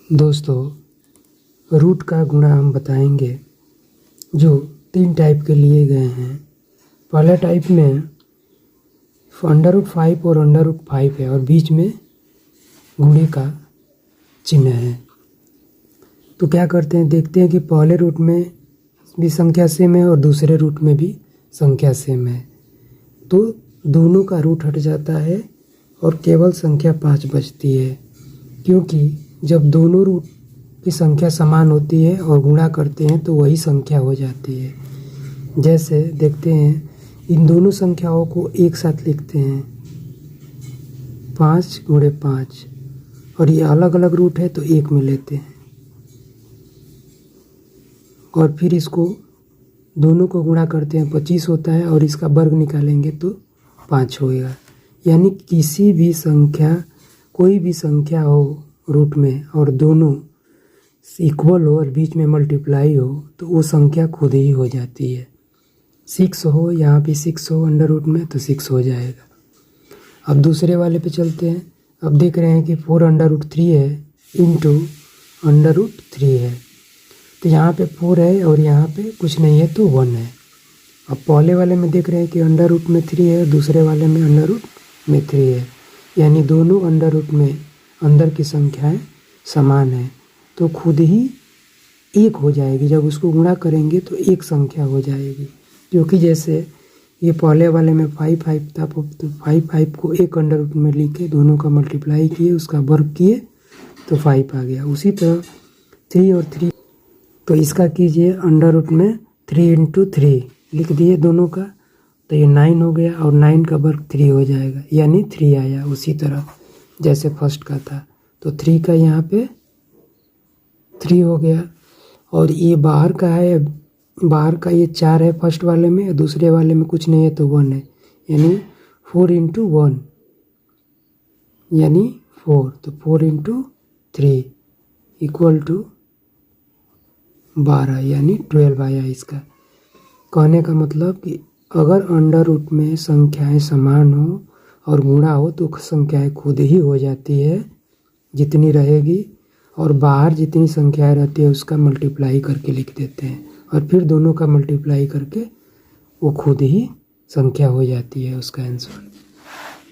दोस्तों, रूट का गुणा हम बताएंगे जो 3 टाइप के लिए गए हैं। पहले टाइप में √5 और √5 है और बीच में गुणे का चिन्ह है। तो क्या करते हैं, देखते हैं कि पहले रूट में भी संख्या सेम है और दूसरे रूट में भी संख्या सेम है, तो दोनों का रूट हट जाता है और केवल संख्या 5 बचती है। क्योंकि जब दोनों रूट की संख्या समान होती है और गुणा करते हैं तो वही संख्या हो जाती है। जैसे देखते हैं, इन दोनों संख्याओं को एक साथ लिखते हैं 5 × 5, और ये अलग अलग रूट है तो एक में लेते हैं और फिर इसको दोनों को गुणा करते हैं, 25 होता है और इसका वर्ग निकालेंगे तो 5 होएगा। यानी किसी भी संख्या, कोई भी संख्या हो रूट में और दोनों इक्वल हो और बीच में मल्टीप्लाई हो तो वो संख्या खुद ही हो जाती है। 6 हो, यहाँ भी 6 हो अंडर रूट में तो 6 हो जाएगा। अब दूसरे वाले पे चलते हैं। अब देख रहे हैं कि 4 √3 है इंटू √3 है, तो यहाँ पे 4 है और यहाँ पे कुछ नहीं है तो 1 है। अब पहले वाले में देख रहे हैं कि अंडर रूट में 3 है और दूसरे वाले में अंडर रूट में 3 है, यानी दोनों अंडर रूट में अंदर की संख्याएं समान है तो खुद ही एक हो जाएगी। जब उसको गुणा करेंगे तो एक संख्या हो जाएगी। क्योंकि जैसे ये पहले वाले में 5 था तो 5 को एक अंडर रूट में लिखे, दोनों का मल्टीप्लाई किए, उसका वर्ग किए तो 5 आ गया। उसी तरह 3 और 3, तो इसका कीजिए अंडर रूट में 3 × 3 लिख दिए दोनों का, तो ये 9 हो गया और 9 का वर्ग 3 हो जाएगा, यानी 3 आया। उसी तरह जैसे फर्स्ट का था तो 3 का यहाँ पे 3 हो गया। और ये बाहर का है, बाहर का ये 4 है फर्स्ट वाले में, दूसरे वाले में कुछ नहीं है तो 1 है, यानी 4 × 1 यानी 4, तो 4 × 3 = 12 यानी 12 आया। इसका कहने का मतलब कि अगर अंडर रूट में संख्याएं समान हो और गुणा हो तो संख्याएं खुद ही हो जाती है जितनी रहेगी, और बाहर जितनी संख्याएं रहती है उसका मल्टीप्लाई करके लिख देते हैं और फिर दोनों का मल्टीप्लाई करके वो खुद ही संख्या हो जाती है, उसका आंसर।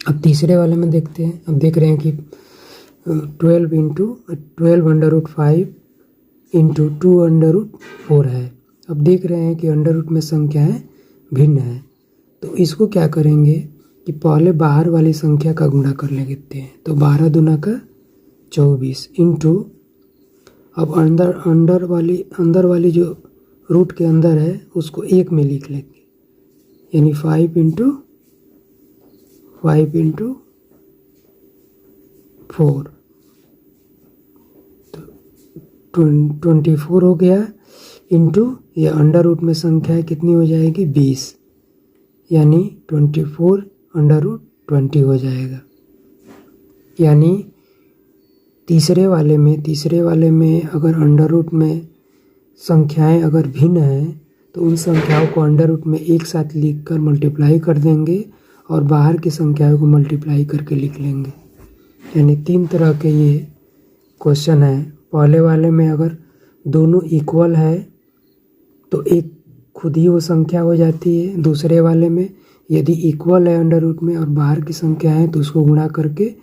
अब तीसरे वाले में देखते हैं। अब देख रहे हैं कि 12 √5 × 2 √4 है। अब देख रहे हैं कि अंडर रूट में संख्याएं भिन्न है, तो इसको क्या करेंगे कि पहले बाहर वाली संख्या का गुणा कर लेते हैं, तो 12 दूना का 24 इंटू, अब अंदर वाली जो रूट के अंदर है उसको एक में लिख लेंगे, यानी 5 × 4, तो 24 हो गया इंटू ये अंडर रूट में संख्या कितनी हो जाएगी 20, यानी 24 √20 हो जाएगा। यानी तीसरे वाले में अगर अंडर रूट में संख्याएं अगर भिन्न हैं तो उन संख्याओं को अंडर रूट में एक साथ लिखकर मल्टीप्लाई कर देंगे और बाहर की संख्याओं को मल्टीप्लाई करके लिख लेंगे। यानी 3 तरह के ये क्वेश्चन है। पहले वाले में अगर दोनों इक्वल है तो एक खुद ही वो संख्या हो जाती है। दूसरे वाले में यदि इक्वल है अंडर रूट में और बाहर की संख्या है तो उसको गुणा करके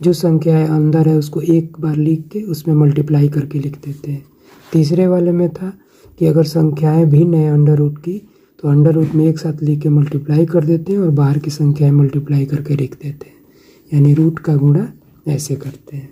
जो संख्या है अंदर है उसको एक बार लिख के उसमें मल्टीप्लाई करके लिख देते हैं। तीसरे वाले में था कि अगर संख्याएं भिन्न है अंडर रूट की तो अंडर रूट में एक साथ लिख के मल्टीप्लाई कर देते हैं और बाहर की संख्याएं मल्टीप्लाई करके लिख देते हैं, यानी रूट का गुणा ऐसे करते हैं।